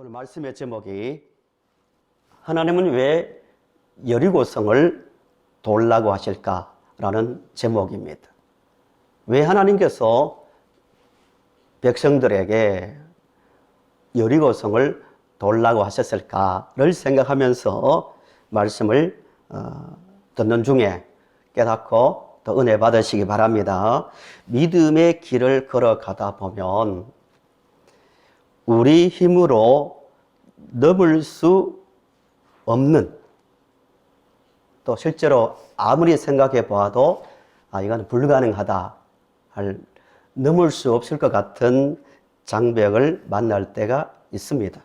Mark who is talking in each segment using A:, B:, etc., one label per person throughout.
A: 오늘 말씀의 제목이 하나님은 왜 여리고성을 돌라고 하실까라는 제목입니다. 왜 하나님께서 백성들에게 여리고성을 돌라고 하셨을까를 생각하면서 말씀을 듣는 중에 깨닫고 또 은혜 받으시기 바랍니다. 믿음의 길을 걸어가다 보면 우리 힘으로 넘을 수 없는, 또 실제로 아무리 생각해 보아도 이건 불가능하다 할, 넘을 수 없을 것 같은 장벽을 만날 때가 있습니다.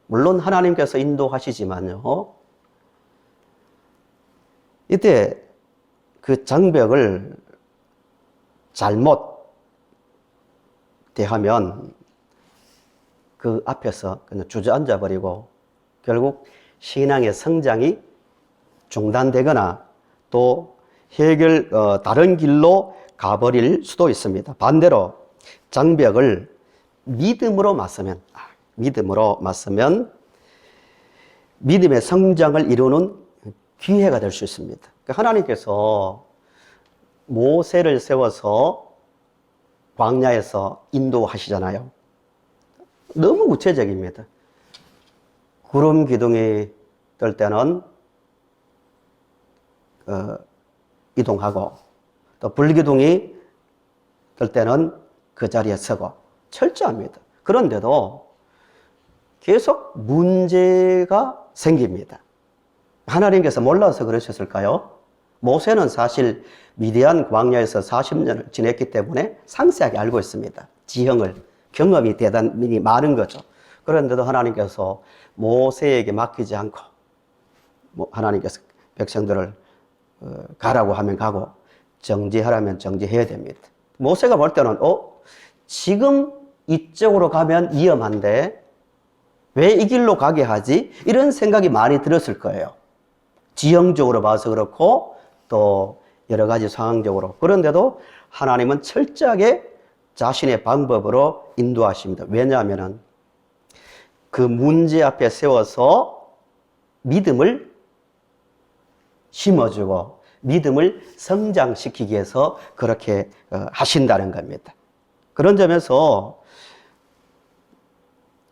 A: 물론 하나님께서 인도하시지만요, 이때 그 장벽을 잘못 대하면 그 앞에서 그냥 주저앉아 버리고 결국 신앙의 성장이 중단되거나 또 다른 길로 가버릴 수도 있습니다. 반대로 장벽을 믿음으로 맞으면 믿음의 성장을 이루는 기회가 될 수 있습니다. 그러니까 하나님께서 모세를 세워서 광야에서 인도하시잖아요. 너무 구체적입니다. 구름 기둥이 뜰 때는 이동하고, 또 불기둥이 뜰 때는 그 자리에 서고 철저합니다. 그런데도 계속 문제가 생깁니다. 하나님께서 몰라서 그러셨을까요? 모세는 사실 미디안 광야에서 40년을 지냈기 때문에 상세하게 알고 있습니다. 지형을. 경험이 대단히 많은 거죠. 그런데도 하나님께서 모세에게 맡기지 않고 하나님께서 백성들을 가라고 하면 가고 정지하라면 정지해야 됩니다. 모세가 볼 때는 지금 이쪽으로 가면 위험한데 왜 이 길로 가게 하지? 이런 생각이 많이 들었을 거예요. 지형적으로 봐서 그렇고 또 여러 가지 상황적으로. 그런데도 하나님은 철저하게 자신의 방법으로 인도하십니다. 왜냐하면 그 문제 앞에 세워서 믿음을 심어주고 믿음을 성장시키기 위해서 그렇게 하신다는 겁니다. 그런 점에서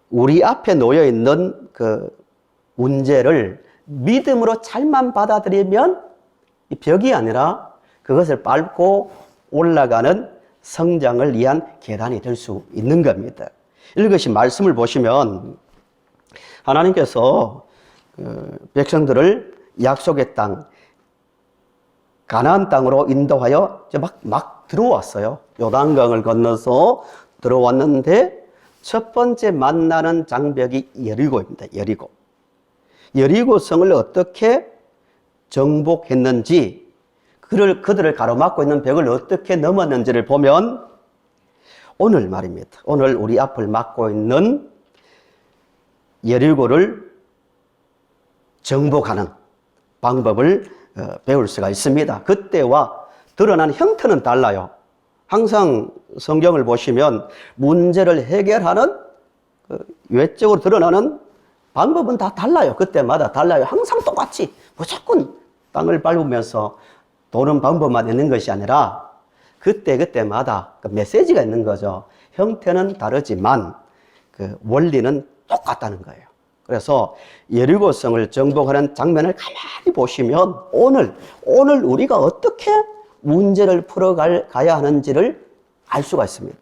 A: 우리 앞에 놓여 있는 그 문제를 믿음으로 잘만 받아들이면 이 벽이 아니라 그것을 밟고 올라가는 성장을 위한 계단이 될 수 있는 겁니다. 읽으신 말씀을 보시면 하나님께서 백성들을 약속의 땅, 가나안 땅으로 인도하여 막 들어왔어요. 요단강을 건너서 들어왔는데 첫 번째 만나는 장벽이 여리고입니다. 여리고성을 어떻게 정복했는지, 그들을 가로막고 있는 벽을 어떻게 넘었는지를 보면 오늘 말입니다. 오늘 우리 앞을 막고 있는 여리고를 정복하는 방법을 배울 수가 있습니다. 그때와 드러난 형태는 달라요. 항상 성경을 보시면 문제를 해결하는 외적으로 드러나는 방법은 다 달라요. 그때마다 달라요. 항상 똑같이 무조건 땅을 밟으면서 도는 방법만 있는 것이 아니라 그때마다 그 메시지가 있는 거죠. 형태는 다르지만 그 원리는 똑같다는 거예요. 그래서 여리고성을 정복하는 장면을 가만히 보시면 오늘 우리가 어떻게 문제를 풀어가야 하는지를 알 수가 있습니다.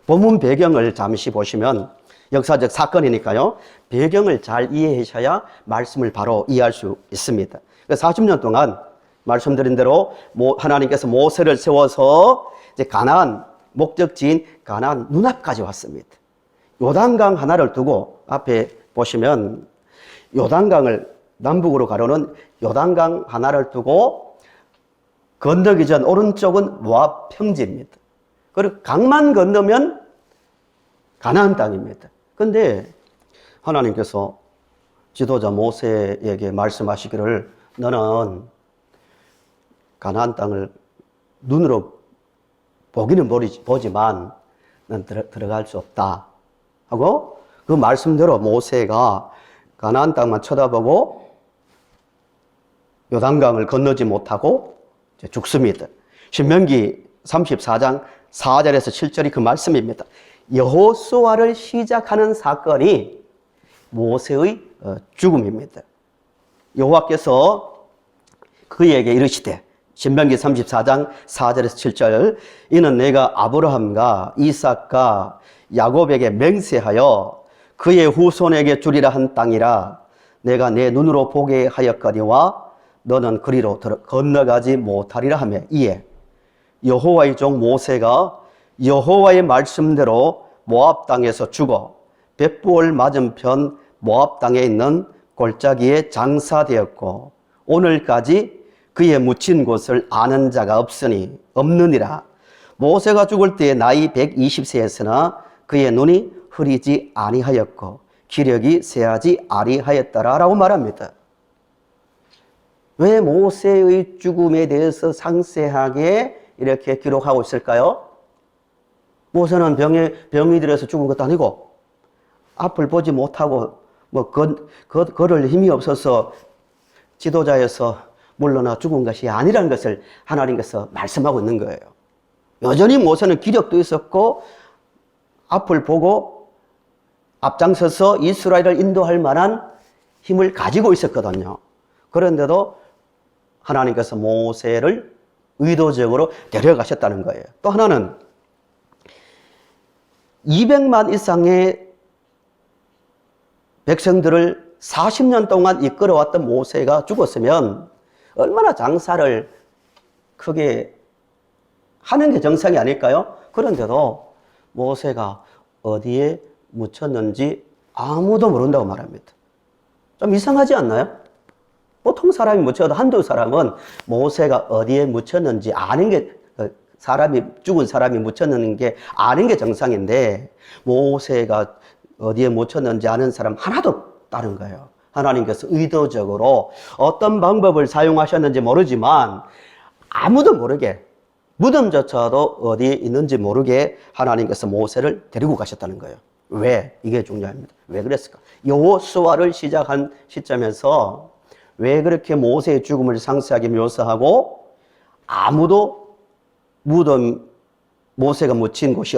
A: 본문 배경을 잠시 보시면 역사적 사건이니까요. 배경을 잘 이해하셔야 말씀을 바로 이해할 수 있습니다. 40년 동안 말씀드린 대로 하나님께서 모세를 세워서 이제 가나안, 목적지인 가나안 눈앞까지 왔습니다. 요단강 하나를 두고 앞에 보시면 요단강을 남북으로 가로는 요단강 하나를 두고 건너기 전 오른쪽은 모압 평지입니다. 그리고 강만 건너면 가나안 땅입니다. 그런데 하나님께서 지도자 모세에게 말씀하시기를 너는 가나안 땅을 눈으로 보기는 보지만 넌 들어갈 수 없다 하고 그 말씀대로 모세가 가나안 땅만 쳐다보고 요단강을 건너지 못하고 죽습니다. 신명기 34장 4절에서 7절이 그 말씀입니다. 여호수아를 시작하는 사건이 모세의 죽음입니다. 여호와께서 그에게 이르시되, 신명기 34장 4절에서 7절, 이는 내가 아브라함과 이삭과 야곱에게 맹세하여 그의 후손에게 주리라 한 땅이라 내가 내 눈으로 보게 하였거니와 너는 그리로 건너가지 못하리라 하며, 이에 여호와의 종 모세가 여호와의 말씀대로 모압 땅에서 죽어 벳부올 맞은편 모압 땅에 있는 골짜기에 장사되었고 오늘까지 그의 묻힌 곳을 아는 자가 없느니라. 모세가 죽을 때에 나이 120세였으나 그의 눈이 흐리지 아니하였고 기력이 쇠하지 아니하였더라 라고 말합니다. 왜 모세의 죽음에 대해서 상세하게 이렇게 기록하고 있을까요? 모세는 병이 들어서 죽은 것도 아니고 앞을 보지 못하고 걸을 힘이 없어서 지도자에서 물러나 죽은 것이 아니라는 것을 하나님께서 말씀하고 있는 거예요. 여전히 모세는 기력도 있었고 앞을 보고 앞장서서 이스라엘을 인도할 만한 힘을 가지고 있었거든요. 그런데도 하나님께서 모세를 의도적으로 데려가셨다는 거예요. 또 하나는 200만 이상의 백성들을 40년 동안 이끌어왔던 모세가 죽었으면 얼마나 장사를 크게 하는 게 정상이 아닐까요? 그런데도 모세가 어디에 묻혔는지 아무도 모른다고 말합니다. 좀 이상하지 않나요? 보통 사람이 묻혀도 한두 사람은 모세가 어디에 묻혔는지 아는 게, 죽은 사람이 묻혔는 게 아는 게 정상인데 모세가 어디에 묻혔는지 아는 사람 하나도 없다는 거예요. 하나님께서 의도적으로 어떤 방법을 사용하셨는지 모르지만 아무도 모르게, 무덤조차도 어디에 있는지 모르게 하나님께서 모세를 데리고 가셨다는 거예요. 왜? 이게 중요합니다. 왜 그랬을까? 여호수아를 시작한 시점에서 왜 그렇게 모세의 죽음을 상세하게 묘사하고 아무도 모세가 묻힌 곳이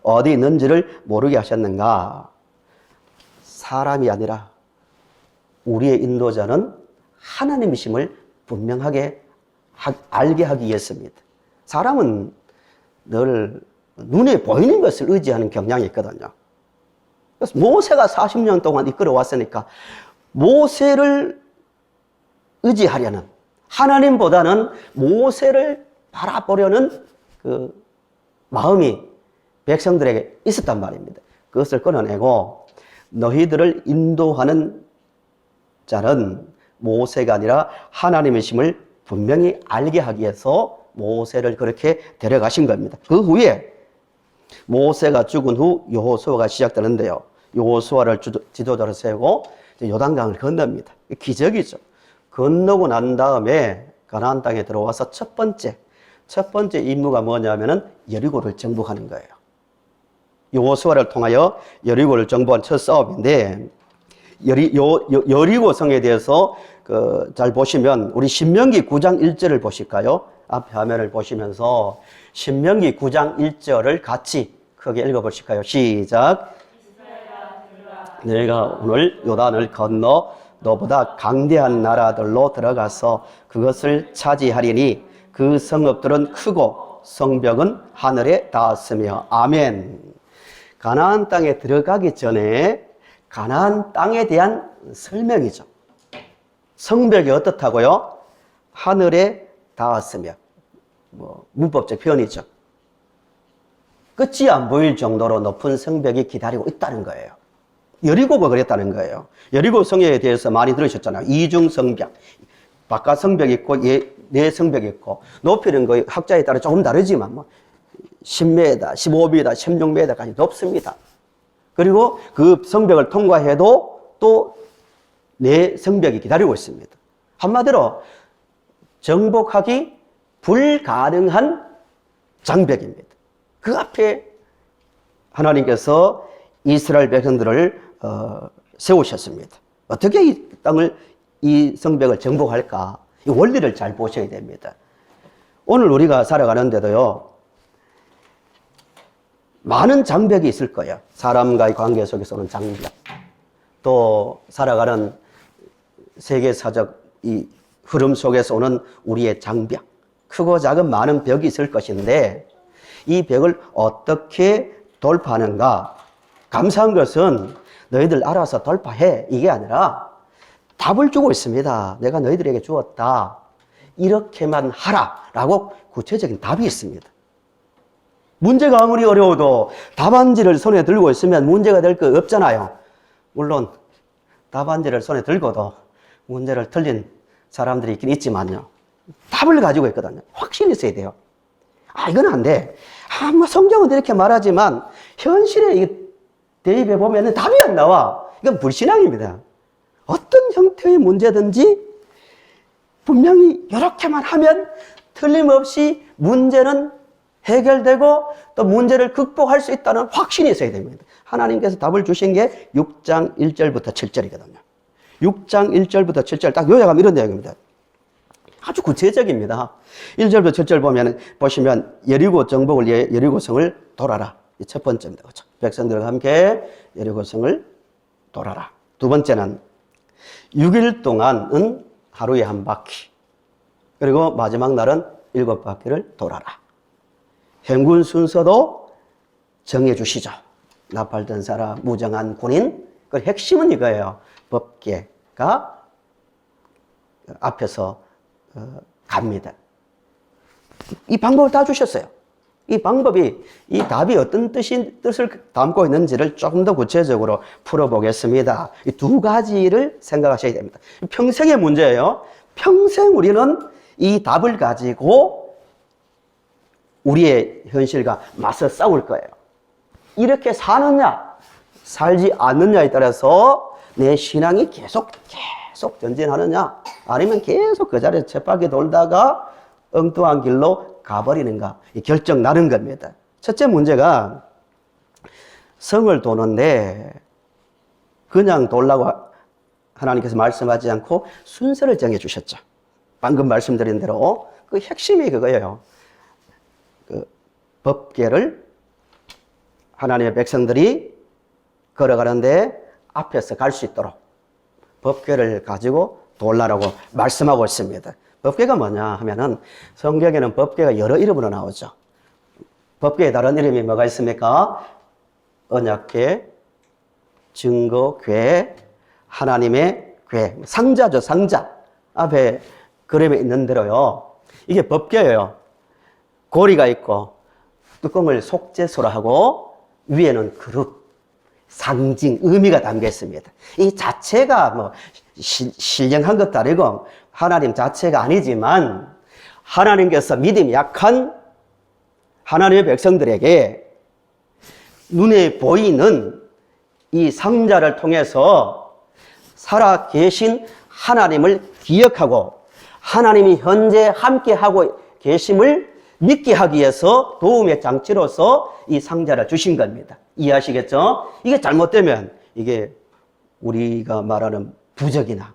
A: 어디 있는지를 모르게 하셨는가? 사람이 아니라 우리의 인도자는 하나님이심을 분명하게 알게 하기 위해서입니다. 사람은 늘 눈에 보이는 것을 의지하는 경향이 있거든요. 그래서 모세가 40년 동안 이끌어 왔으니까 모세를 의지하려는, 하나님보다는 모세를 바라보려는 그 마음이 백성들에게 있었단 말입니다. 그것을 끊어내고 너희들을 인도하는 자는 모세가 아니라 하나님이심을 분명히 알게 하기 위해서 모세를 그렇게 데려가신 겁니다. 그 후에 모세가 죽은 후 여호수아가 시작되는데요. 여호수아를 지도자로 세우고 요단강을 건넙니다. 기적이죠. 건너고 난 다음에 가나안 땅에 들어와서 첫 번째 임무가 뭐냐면은 여리고를 정복하는 거예요. 여호수아를 통하여 여리고를 정복한 첫 싸움인데, 여리고 성에 대해서 잘 보시면 우리 신명기 9장 1절을 보실까요? 앞에 화면을 보시면서 신명기 9장 1절을 같이 크게 읽어보실까요? 시작. 내가 오늘 요단을 건너 너보다 강대한 나라들로 들어가서 그것을 차지하리니 그 성읍들은 크고 성벽은 하늘에 닿았으며. 아멘. 가나안 땅에 들어가기 전에 가나안 땅에 대한 설명이죠. 성벽이 어떻다고요? 하늘에 닿았으며. 문법적 표현이죠. 끝이 안 보일 정도로 높은 성벽이 기다리고 있다는 거예요. 여리고가 그랬다는 거예요. 여리고 성에 대해서 많이 들으셨잖아요. 이중 성벽. 바깥 성벽이 있고 내 성벽이 있고, 높이는 거 학자에 따라 조금 다르지만 10m, 15m, 16m까지 높습니다. 그리고 그 성벽을 통과해도 또 내 성벽이 기다리고 있습니다. 한마디로 정복하기 불가능한 장벽입니다. 그 앞에 하나님께서 이스라엘 백성들을 세우셨습니다. 어떻게 이 땅을, 이 성벽을 정복할까? 이 원리를 잘 보셔야 됩니다. 오늘 우리가 살아가는데도요, 많은 장벽이 있을 거예요. 사람과의 관계 속에서 오는 장벽. 또 살아가는 세계사적 이 흐름 속에서 오는 우리의 장벽. 크고 작은 많은 벽이 있을 것인데 이 벽을 어떻게 돌파하는가? 감사한 것은 너희들 알아서 돌파해. 이게 아니라 답을 주고 있습니다. 내가 너희들에게 주었다. 이렇게만 하라라고 구체적인 답이 있습니다. 문제가 아무리 어려워도 답안지를 손에 들고 있으면 문제가 될 거 없잖아요. 물론 답안지를 손에 들고도 문제를 틀린 사람들이 있긴 있지만요. 답을 가지고 있거든요. 확신이 있어야 돼요. 이건 안 돼. 뭐 성경은 이렇게 말하지만 현실에 이게 대입해 보면 답이 안 나와. 이건 불신앙입니다. 어떤 형태의 문제든지 분명히 이렇게만 하면 틀림없이 문제는 해결되고 또 문제를 극복할 수 있다는 확신이 있어야 됩니다. 하나님께서 답을 주신 게 6장 1절부터 7절이거든요. 6장 1절부터 7절 딱 요약하면 이런 내용입니다. 아주 구체적입니다. 1절부터 7절 보시면 여리고 정복을 위해 여리고성을 돌아라. 이 첫 번째입니다. 그렇죠? 백성들과 함께 여리고성을 돌아라. 두 번째는 6일 동안은 하루에 한 바퀴. 그리고 마지막 날은 7바퀴를 돌아라. 행군 순서도 정해 주시죠. 나팔던 사람, 무정한 군인. 그 핵심은 이거예요. 법궤가 앞에서 갑니다. 이 방법을 다 주셨어요. 이 방법이, 이 답이 어떤 뜻을 담고 있는지를 조금 더 구체적으로 풀어보겠습니다. 이 두 가지를 생각하셔야 됩니다. 평생의 문제예요. 평생 우리는 이 답을 가지고 우리의 현실과 맞서 싸울 거예요. 이렇게 사느냐, 살지 않느냐에 따라서 내 신앙이 계속 전진하느냐, 아니면 계속 그 자리에 쳇바퀴 돌다가 엉뚱한 길로 가버리는가, 결정 나는 겁니다. 첫째 문제가 성을 도는데 그냥 돌라고 하나님께서 말씀하지 않고 순서를 정해 주셨죠. 방금 말씀드린 대로 그 핵심이 그거예요. 그 법궤를 하나님의 백성들이 걸어가는데 앞에서 갈 수 있도록 법궤를 가지고 돌라라고 말씀하고 있습니다. 법궤가 뭐냐 하면은 성경에는 법궤가 여러 이름으로 나오죠. 법궤의 다른 이름이 뭐가 있습니까? 언약궤, 증거궤, 하나님의 궤. 상자죠, 상자. 앞에 그림에 있는 대로요. 이게 법궤예요. 고리가 있고 뚜껑을 속죄소라 하고 위에는 그릇, 상징, 의미가 담겨 있습니다. 이 자체가 뭐 신령한 것도 아니고 하나님 자체가 아니지만 하나님께서 믿음이 약한 하나님의 백성들에게 눈에 보이는 이 상자를 통해서 살아 계신 하나님을 기억하고 하나님이 현재 함께하고 계심을 믿게 하기 위해서 도움의 장치로서 이 상자를 주신 겁니다. 이해하시겠죠? 이게 잘못되면 이게 우리가 말하는 부적이나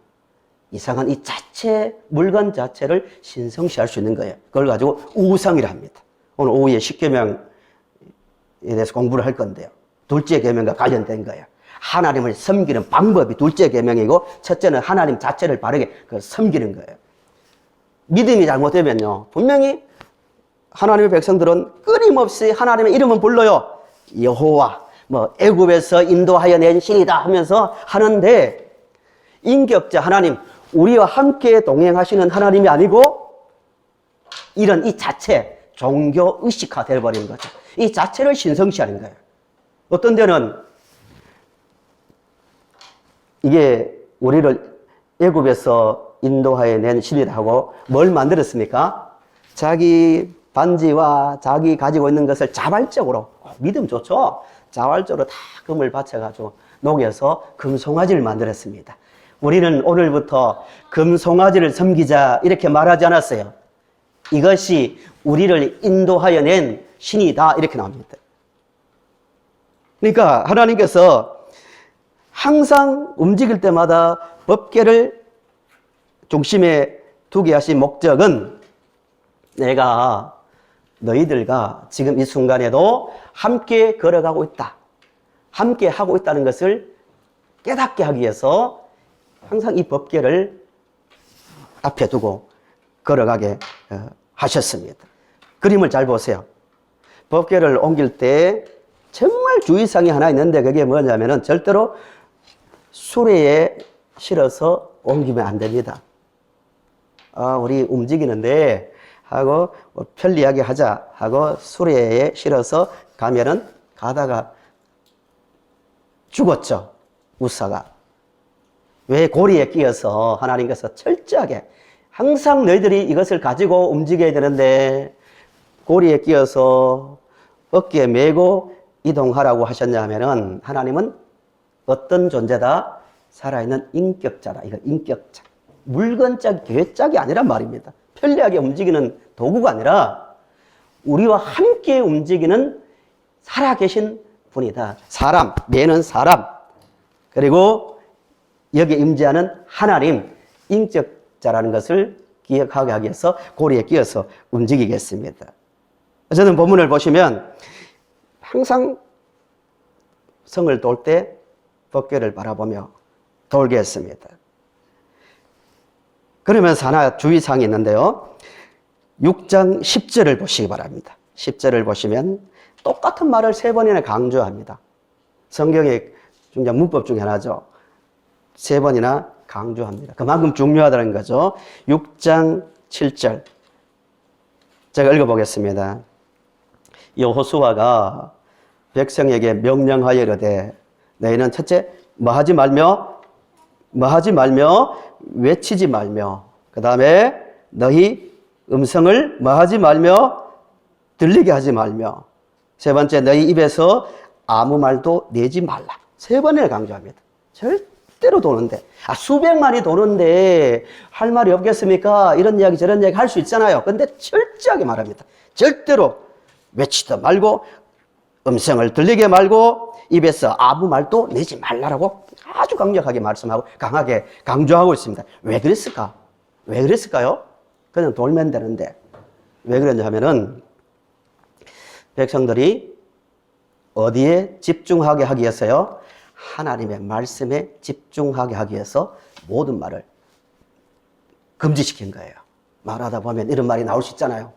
A: 이상한 이 자체, 물건 자체를 신성시할 수 있는 거예요. 그걸 가지고 우상이라 합니다. 오늘 오후에 십계명에 대해서 공부를 할 건데요. 둘째 계명과 관련된 거예요. 하나님을 섬기는 방법이 둘째 계명이고 첫째는 하나님 자체를 바르게 섬기는 거예요. 믿음이 잘못되면요, 분명히 하나님의 백성들은 끊임없이 하나님의 이름은 불러요. 여호와, 뭐 애굽에서 인도하여 낸 신이다 하면서 하는데 인격자 하나님, 우리와 함께 동행하시는 하나님이 아니고 이런 이 자체, 종교 의식화 되어버리는 거죠. 이 자체를 신성시하는 거예요. 어떤 데는 이게 우리를 애굽에서 인도하여 낸 신이라 하고 뭘 만들었습니까? 자기 반지와 자기 가지고 있는 것을 자발적으로, 믿음 좋죠? 자발적으로 다 금을 바쳐가지고 녹여서 금송아지를 만들었습니다. 우리는 오늘부터 금송아지를 섬기자 이렇게 말하지 않았어요. 이것이 우리를 인도하여 낸 신이다 이렇게 나옵니다. 그러니까 하나님께서 항상 움직일 때마다 법궤를 중심에 두게 하신 목적은 내가 너희들과 지금 이 순간에도 함께 걸어가고 있다. 함께 하고 있다는 것을 깨닫게 하기 위해서 항상 이 법궤를 앞에 두고 걸어가게 하셨습니다. 그림을 잘 보세요. 법궤를 옮길 때 정말 주의사항이 하나 있는데 그게 뭐냐면은 절대로 수레에 실어서 옮기면 안 됩니다. 우리 움직이는데 하고 편리하게 하자 하고 수레에 실어서 가면은 가다가 죽었죠. 우사가. 왜? 고리에 끼어서 하나님께서 철저하게 항상 너희들이 이것을 가지고 움직여야 되는데 고리에 끼어서 어깨에 메고 이동하라고 하셨냐면은 하나님은 어떤 존재다? 살아있는 인격자다. 이거 인격자. 물건짝, 계획짝이 아니란 말입니다. 편리하게 움직이는 도구가 아니라 우리와 함께 움직이는 살아계신 분이다. 사람, 매는 사람. 그리고 여기에 임재하는 하나님, 인격자라는 것을 기억하게 하기 위해서 고리에 끼어서 움직이겠습니다. 저는 본문을 보시면 항상 성을 돌 때 법궤를 바라보며 돌겠습니다. 그러면서 하나 주의사항이 있는데요. 6장 10절을 보시기 바랍니다. 10절을 보시면 똑같은 말을 3번이나 강조합니다. 성경의 문법 중에 하나죠. 3번이나 강조합니다. 그만큼 중요하다는 거죠. 6장 7절. 제가 읽어보겠습니다. 여호수아가 백성에게 명령하여 이르되 너희는 첫째 뭐 하지 말며 외치지 말며 그 다음에 너희 음성을 뭐 하지 말며 들리게 하지 말며 세 번째 너희 입에서 아무 말도 내지 말라. 3번을 강조합니다. 절대로 도는데 수백만이 도는데 할 말이 없겠습니까? 이런 이야기 저런 이야기 할 수 있잖아요. 근데 철저하게 말합니다. 절대로 외치도 말고 음성을 들리게 말고 입에서 아무 말도 내지 말라라고 아주 강력하게 말씀하고 강하게 강조하고 있습니다. 왜 그랬을까? 왜 그랬을까요? 그냥 돌면 되는데 왜 그랬냐 하면은 백성들이 어디에 집중하게 하기 위해서요? 하나님의 말씀에 집중하게 하기 위해서 모든 말을 금지시킨 거예요. 말하다 보면 이런 말이 나올 수 있잖아요.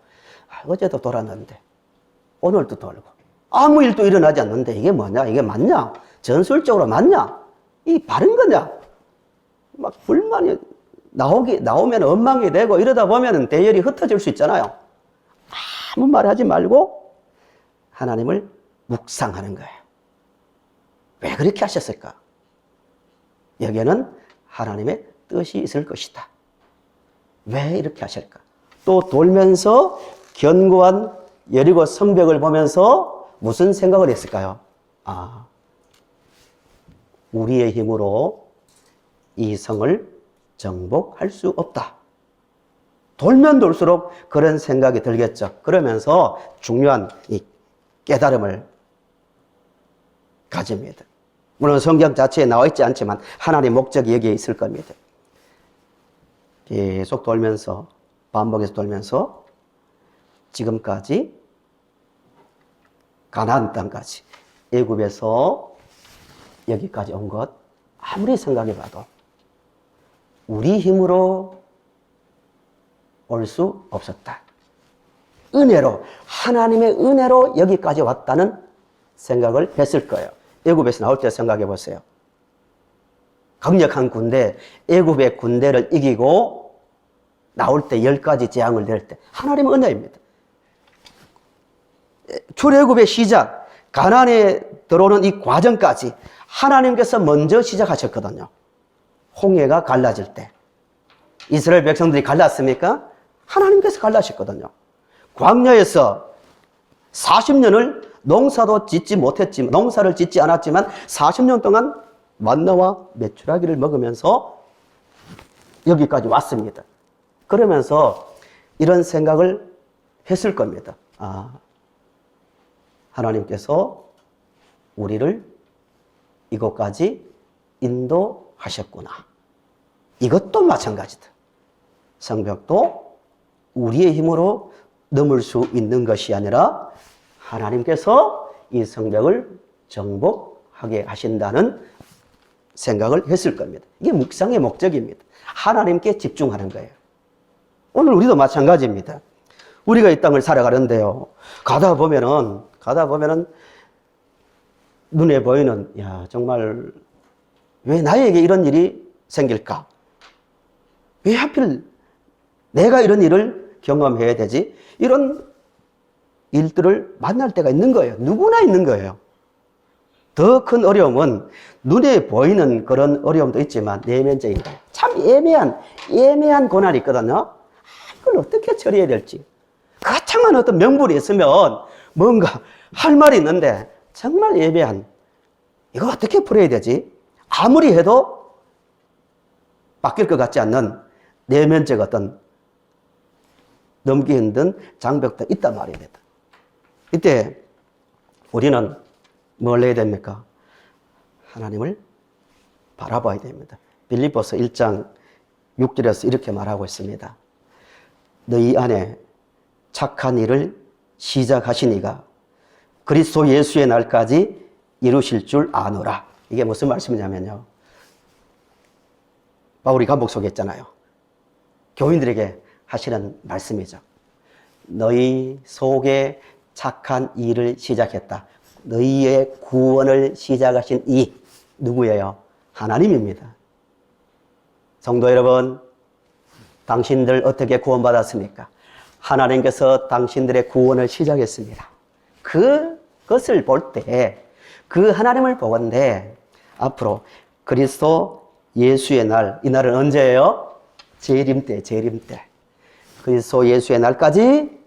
A: 어제도 돌았는데 오늘도 돌고 아무 일도 일어나지 않는데 이게 뭐냐? 이게 맞냐? 전술적으로 맞냐? 이 바른 거냐? 막 불만이 나오면 원망이 되고 이러다 보면 대열이 흩어질 수 있잖아요. 아무 말 하지 말고 하나님을 묵상하는 거예요. 왜 그렇게 하셨을까? 여기에는 하나님의 뜻이 있을 것이다. 왜 이렇게 하실까? 또 돌면서 견고한 여리고 성벽을 보면서 무슨 생각을 했을까요? 우리의 힘으로 이 성을 정복할 수 없다. 돌면 돌수록 그런 생각이 들겠죠. 그러면서 중요한 이 깨달음을 가집니다. 물론 성경 자체에 나와 있지 않지만 하나님의 목적이 여기에 있을 겁니다. 계속 돌면서 반복해서 돌면서 지금까지 가나안 땅까지 애굽에서 여기까지 온 것 아무리 생각해 봐도 우리 힘으로 올 수 없었다. 은혜로 하나님의 은혜로 여기까지 왔다는 생각을 했을 거예요. 애굽에서 나올 때 생각해 보세요. 강력한 군대, 애굽의 군대를 이기고 나올 때 10가지 재앙을 낼 때 하나님의 은혜입니다. 출애굽의 시작, 가나안에 들어오는 이 과정까지 하나님께서 먼저 시작하셨거든요. 홍해가 갈라질 때 이스라엘 백성들이 갈랐습니까? 하나님께서 갈라셨거든요. 광야에서 40년을 농사도 짓지 못했지만, 농사를 짓지 않았지만 40년 동안 만나와 메추라기를 먹으면서 여기까지 왔습니다. 그러면서 이런 생각을 했을 겁니다. 하나님께서 우리를 이곳까지 인도하셨구나. 이것도 마찬가지다. 성벽도 우리의 힘으로 넘을 수 있는 것이 아니라 하나님께서 이 성벽을 정복하게 하신다는 생각을 했을 겁니다. 이게 묵상의 목적입니다. 하나님께 집중하는 거예요. 오늘 우리도 마찬가지입니다. 우리가 이 땅을 살아가는데요. 가다 보면은 눈에 보이는, 야, 정말 왜 나에게 이런 일이 생길까? 왜 하필 내가 이런 일을 경험해야 되지? 이런 일들을 만날 때가 있는 거예요. 누구나 있는 거예요. 더 큰 어려움은 눈에 보이는 그런 어려움도 있지만 내면적인 거예요. 참 애매한 고난이 있거든요. 이걸 어떻게 처리해야 될지. 거창한 어떤 명분이 있으면 뭔가 할 말이 있는데 정말 애매한, 이거 어떻게 풀어야 되지? 아무리 해도 바뀔 것 같지 않는 내면적 어떤 넘기 힘든 장벽도 있단 말입니다. 이때 우리는 뭘 해야 됩니까? 하나님을 바라봐야 됩니다. 빌립보서 1장 6절에서 이렇게 말하고 있습니다. 너희 안에 착한 일을 시작하신 이가 그리스도 예수의 날까지 이루실 줄 아노라. 이게 무슨 말씀이냐면요. 바울이 감옥 속에 있잖아요. 교인들에게 하시는 말씀이죠. 너희 속에 착한 일을 시작했다. 너희의 구원을 시작하신 이 누구예요? 하나님입니다. 성도 여러분, 당신들 어떻게 구원받았습니까? 하나님께서 당신들의 구원을 시작했습니다. 그것을 볼 때, 그 하나님을 보건대 앞으로 그리스도 예수의 날, 이 날은 언제예요? 재림 때. 그리스도 예수의 날까지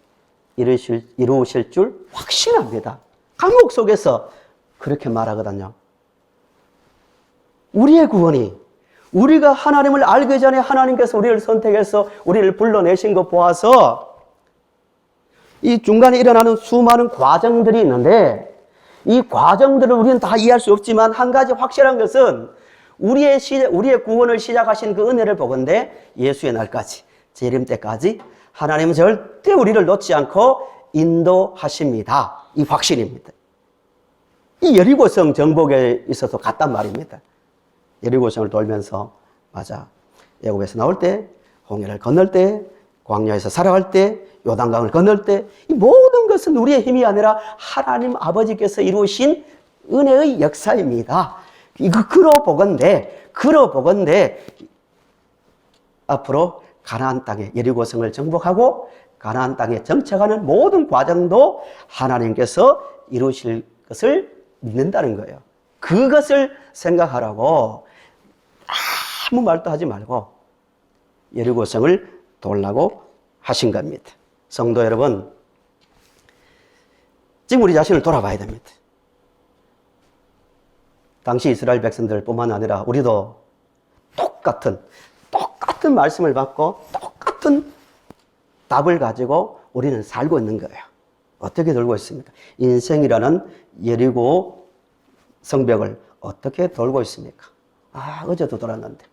A: 이루실 줄 확신합니다. 감옥 속에서 그렇게 말하거든요. 우리의 구원이, 우리가 하나님을 알기 전에 하나님께서 우리를 선택해서 우리를 불러내신 것 보아서 이 중간에 일어나는 수많은 과정들이 있는데 이 과정들을 우리는 다 이해할 수 없지만 한 가지 확실한 것은 우리의 구원을 시작하신 그 은혜를 보건대 예수의 날까지, 재림 때까지 하나님은 절대 우리를 놓지 않고 인도하십니다. 이 확신입니다. 이 여리고성 정복에 있어서 같단 말입니다. 여리고성을 돌면서, 맞아, 애굽에서 나올 때, 홍해를 건널 때, 광야에서 살아갈 때, 요단강을 건널 때, 이 모든 것은 우리의 힘이 아니라 하나님 아버지께서 이루신 은혜의 역사입니다. 그러 보건대 앞으로 가나안 땅에 여리고성을 정복하고 가나안 땅에 정착하는 모든 과정도 하나님께서 이루실 것을 믿는다는 거예요. 그것을 생각하라고 아무 말도 하지 말고 여리고성을 돌라고 하신 겁니다. 성도 여러분, 지금 우리 자신을 돌아봐야 됩니다. 당시 이스라엘 백성들뿐만 아니라 우리도 똑같은 말씀을 받고 똑같은 답을 가지고 우리는 살고 있는 거예요. 어떻게 돌고 있습니까? 인생이라는 여리고 성벽을 어떻게 돌고 있습니까? 어제도 돌았는데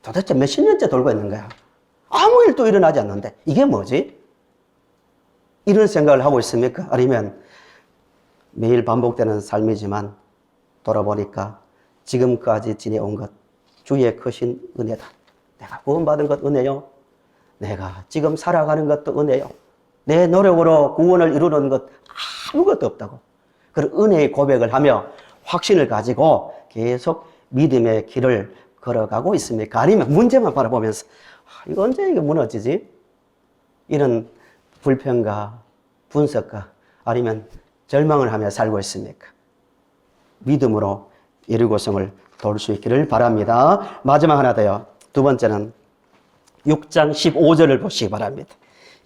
A: 도대체 몇십 년째 돌고 있는 거야. 아무 일도 일어나지 않는데 이게 뭐지? 이런 생각을 하고 있습니까? 아니면 매일 반복되는 삶이지만 돌아보니까 지금까지 지내온 것 주의 크신 은혜다. 내가 구원받은 것 은혜요. 내가 지금 살아가는 것도 은혜요. 내 노력으로 구원을 이루는 것 아무것도 없다고. 그런 은혜의 고백을 하며 확신을 가지고 계속 믿음의 길을 걸어가고 있습니까? 아니면 문제만 바라보면서 이거 언제 이게 무너지지? 이런 불평과 분석과 아니면 절망을 하며 살고 있습니까? 믿음으로 여리고성을 돌 수 있기를 바랍니다. 마지막 하나 더요. 두 번째는 6장 15절을 보시기 바랍니다.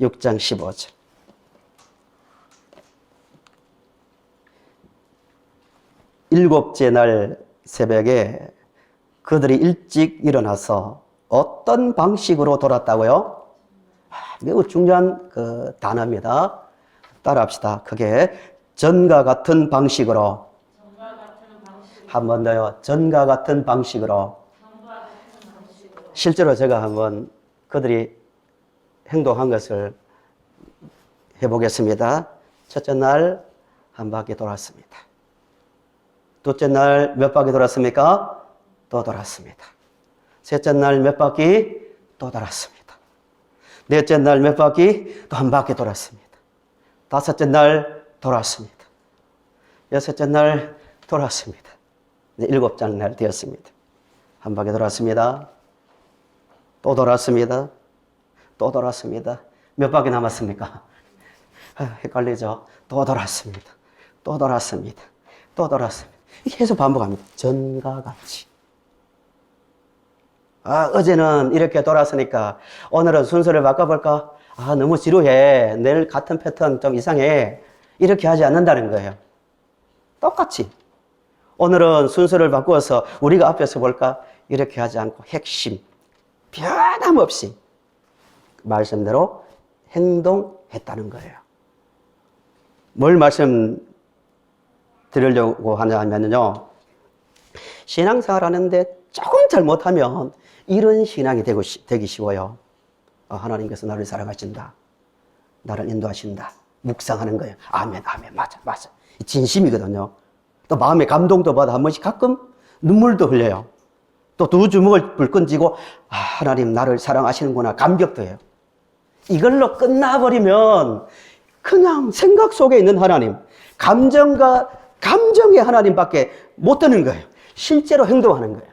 A: 6장 15절. 일곱째 날 새벽에 그들이 일찍 일어나서 어떤 방식으로 돌았다고요? 매우 중요한 그 단어입니다. 따라합시다. 그게 전과 같은 방식으로 한 번 더요. 전과 같은 방식으로. 실제로 제가 한번 그들이 행동한 것을 해보겠습니다. 첫째 날 한 바퀴 돌았습니다. 둘째 날 몇 바퀴 돌았습니까? 또 돌았습니다. 셋째 날 몇 바퀴? 또 돌았습니다. 넷째 날 몇 바퀴? 또 한 바퀴 돌았습니다. 다섯째 날 돌았습니다. 여섯째 날 돌았습니다. 이제 일곱째 날 되었습니다. 한 바퀴 돌았습니다. 또 돌았습니다. 또 돌았습니다. 몇 바퀴 남았습니까? 헷갈리죠? 또 돌았습니다. 또 돌았습니다. 또 돌았습니다. 계속 반복합니다. 전과 같이. 어제는 이렇게 돌았으니까 오늘은 순서를 바꿔볼까? 너무 지루해. 내일 같은 패턴 좀 이상해. 이렇게 하지 않는다는 거예요. 똑같이. 오늘은 순서를 바꾸어서 우리가 앞에서 볼까? 이렇게 하지 않고 핵심, 변함없이 말씀대로 행동했다는 거예요. 뭘 말씀드리려고 하냐면요. 신앙생활 하는데 조금 잘못하면 이런 신앙이 되기 쉬워요. 하나님께서 나를 사랑하신다. 나를 인도하신다. 묵상하는 거예요. 아멘, 아멘, 맞아, 맞아. 진심이거든요. 또 마음에 감동도 받아 한 번씩 가끔 눈물도 흘려요. 또 두 주먹을 불끈 쥐고 하나님 나를 사랑하시는구나 감격도 해요. 이걸로 끝나버리면 그냥 생각 속에 있는 하나님, 감정의 하나님밖에 못 되는 거예요. 실제로 행동하는 거예요.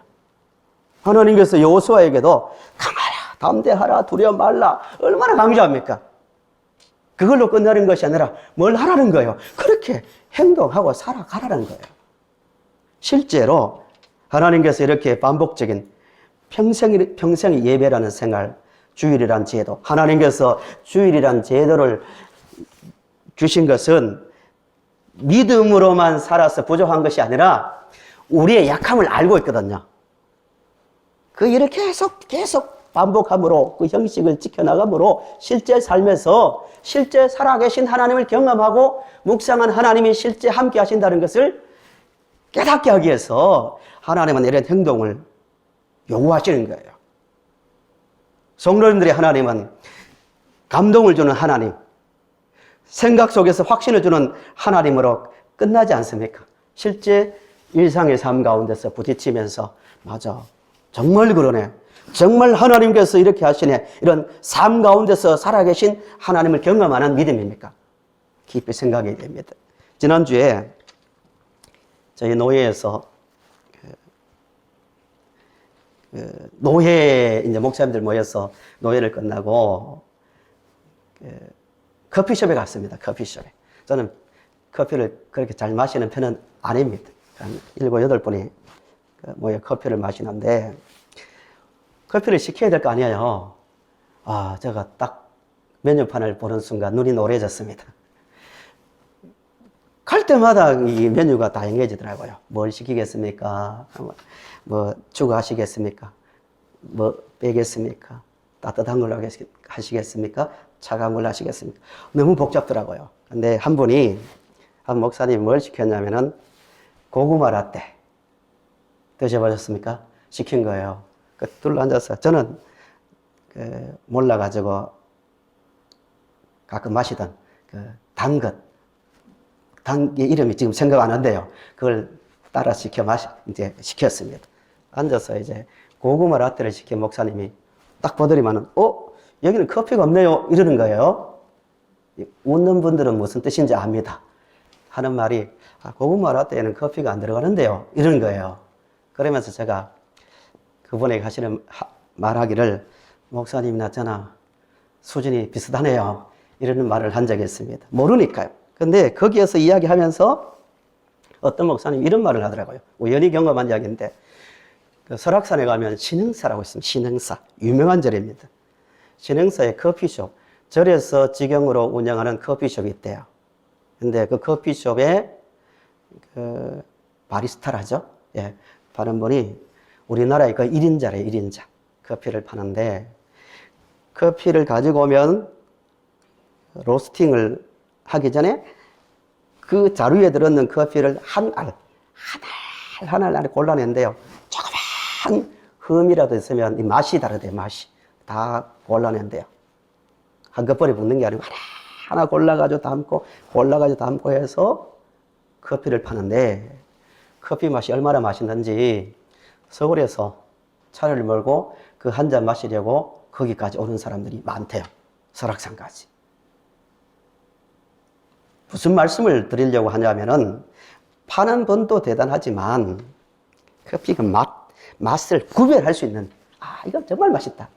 A: 하나님께서 여호수아에게도 강하라, 담대하라, 두려워 말라 얼마나 강조합니까? 그걸로 끝나는 것이 아니라 뭘 하라는 거예요. 그렇게 행동하고 살아가라는 거예요. 실제로 하나님께서 이렇게 반복적인 평생의 예배라는 생활, 주일이란 제도, 하나님께서 주일이란 제도를 주신 것은 믿음으로만 살아서 부족한 것이 아니라 우리의 약함을 알고 있거든요. 그 일을 계속 반복함으로 그 형식을 지켜나감으로 실제 삶에서 실제 살아계신 하나님을 경험하고 묵상한 하나님이 실제 함께 하신다는 것을 깨닫게 하기 위해서 하나님은 이런 행동을 요구하시는 거예요. 성도님들의 하나님은 감동을 주는 하나님, 생각 속에서 확신을 주는 하나님으로 끝나지 않습니까? 실제 일상의 삶 가운데서 부딪히면서 맞아, 정말 그러네. 정말 하나님께서 이렇게 하시네. 이런 삶 가운데서 살아계신 하나님을 경험하는 믿음입니까? 깊이 생각이 됩니다. 지난주에 저희 노예에서 노예 이제 목사님들 모여서 노예를 끝나고 커피숍에 갔습니다. 커피숍에. 저는 커피를 그렇게 잘 마시는 편은 아닙니다. 한 7, 8분이 모여 커피를 마시는데 커피를 시켜야 될 거 아니에요. 제가 딱 메뉴판을 보는 순간 눈이 노래졌습니다. 갈 때마다 이 메뉴가 다양해지더라고요. 뭘 시키겠습니까? 뭐 추가하시겠습니까? 뭐 빼겠습니까? 따뜻한 걸로 하시겠습니까? 차가운 걸로 하시겠습니까? 너무 복잡더라고요. 근데 한 목사님이 뭘 시켰냐면은 고구마 라떼. 드셔보셨습니까? 시킨 거예요. 둘러 앉아서 저는 몰라가지고 가끔 마시던 단 게 이름이 지금 생각 안 난대요. 그걸 따라 이제 시켰습니다. 앉아서 이제 고구마 라떼를 시킨 목사님이 딱 보더니만은, 여기는 커피가 없네요. 이러는 거예요. 웃는 분들은 무슨 뜻인지 압니다. 하는 말이, 고구마 라떼에는 커피가 안 들어가는데요. 이러는 거예요. 그러면서 제가 그분에게 하시는 말하기를, 목사님이나 저나 수준이 비슷하네요. 이러는 말을 한 적이 있습니다. 모르니까요. 근데 거기에서 이야기하면서 어떤 목사님이 이런 말을 하더라고요. 우연히 경험한 이야기인데, 설악산에 가면 신흥사라고 있습니다. 신흥사. 유명한 절입니다. 신흥사의 커피숍. 절에서 직영으로 운영하는 커피숍이 있대요. 근데 그 커피숍에 바리스타라죠. 예. 파는 분이 우리나라의 그 1인자래요. 1인자. 커피를 파는데, 커피를 가지고 오면 로스팅을 하기 전에 그 자루에 들었는 커피를 한 알 하나를 골라낸대요. 조그만 흠이라도 있으면 이 맛이 다르대요. 맛이 다 골라낸대요. 한꺼번에 붓는 게 아니고 하나 골라가지고 담고 골라가지고 담고 해서 커피를 파는데, 커피 맛이 얼마나 맛있는지 서울에서 차를 몰고 그 한 잔 마시려고 거기까지 오는 사람들이 많대요. 설악산까지. 무슨 말씀을 드리려고 하냐면은, 파는 분도 대단하지만 커피 그 맛을 구별할 수 있는, 이건 정말 맛있다.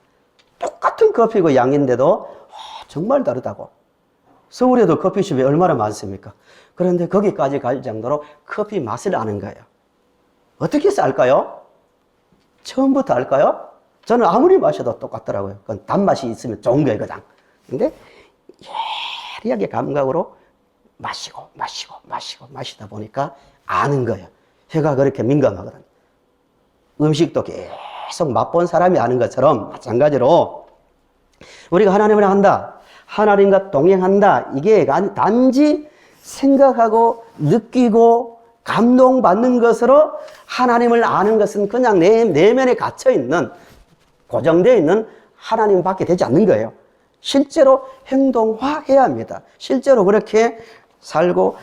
A: 똑같은 커피고 양인데도 정말 다르다고. 서울에도 커피숍이 얼마나 많습니까? 그런데 거기까지 갈 정도로 커피 맛을 아는 거예요. 어떻게 해서 알까요? 처음부터 알까요? 저는 아무리 마셔도 똑같더라고요. 그건 단맛이 있으면 좋은 거예요, 그냥. 근데 예리하게 감각으로 마시다 보니까 아는 거예요. 혀가 그렇게 민감하거든요. 음식도 계속 맛본 사람이 아는 것처럼 마찬가지로 우리가 하나님을 한다, 하나님과 동행한다, 이게 단지 생각하고 느끼고 감동받는 것으로 하나님을 아는 것은 그냥 내 내면에 갇혀있는, 고정되어 있는 하나님밖에 되지 않는 거예요. 실제로 행동화해야 합니다. 실제로 그렇게 살고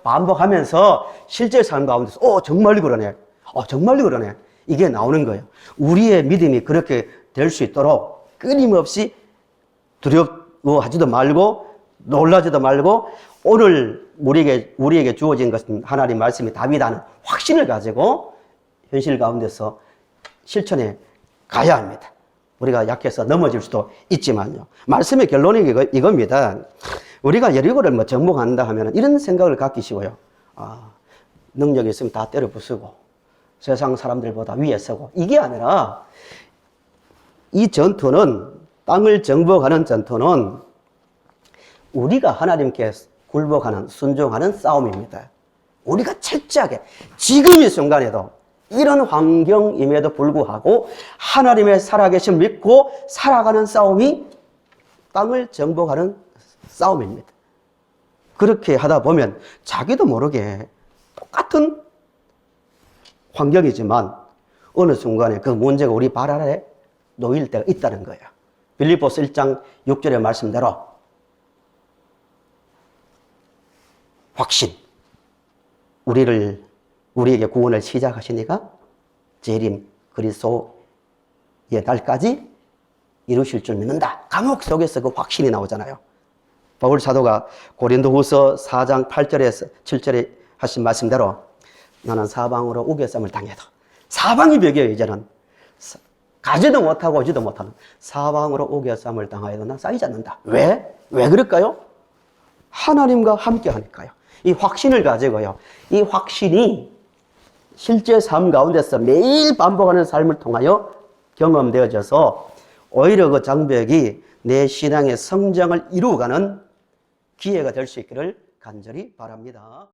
A: 반복하면서 실제 삶 가운데서 정말로 그러네, 정말로 그러네, 이게 나오는 거예요. 우리의 믿음이 그렇게 될 수 있도록 끊임없이 두려워하지도 말고 놀라지도 말고, 오늘 우리에게 주어진 것은 하나님 말씀이 답이라는 확신을 가지고 현실 가운데서 실천해 가야 합니다. 우리가 약해서 넘어질 수도 있지만요. 말씀의 결론이 이겁니다. 우리가 여리고를 정복한다 하면 이런 생각을 갖기시고요. 능력이 있으면 다 때려 부수고 세상 사람들보다 위에 서고, 이게 아니라 이 전투는, 땅을 정복하는 전투는 우리가 하나님께 굴복하는, 순종하는 싸움입니다. 우리가 철저하게 지금 이 순간에도 이런 환경임에도 불구하고 하나님의 살아계심 믿고 살아가는 싸움이 땅을 정복하는 싸움입니다. 그렇게 하다 보면 자기도 모르게 똑같은 환경이지만 어느 순간에 그 문제가 우리 발 아래 놓일 때가 있다는 거예요. 빌립보서 1장 6절의 말씀대로 확신, 우리에게 구원을 시작하시니까 재림 그리스도의 날까지 이루실 줄 믿는다. 감옥 속에서 그 확신이 나오잖아요. 바울 사도가 고린도후서 4장 8절에서 7절에 하신 말씀대로 나는 사방으로 우겨쌈을 당해도, 사방이 벽이에요. 이제는 가지도 못하고 오지도 못하는 사방으로 우겨쌈을 당하여도 난 쌓이지 않는다. 왜 그럴까요? 하나님과 함께 하니까요. 이 확신을 가지고요, 이 확신이 실제 삶 가운데서 매일 반복하는 삶을 통하여 경험되어져서 오히려 그 장벽이 내 신앙의 성장을 이루어가는 기회가 될 수 있기를 간절히 바랍니다.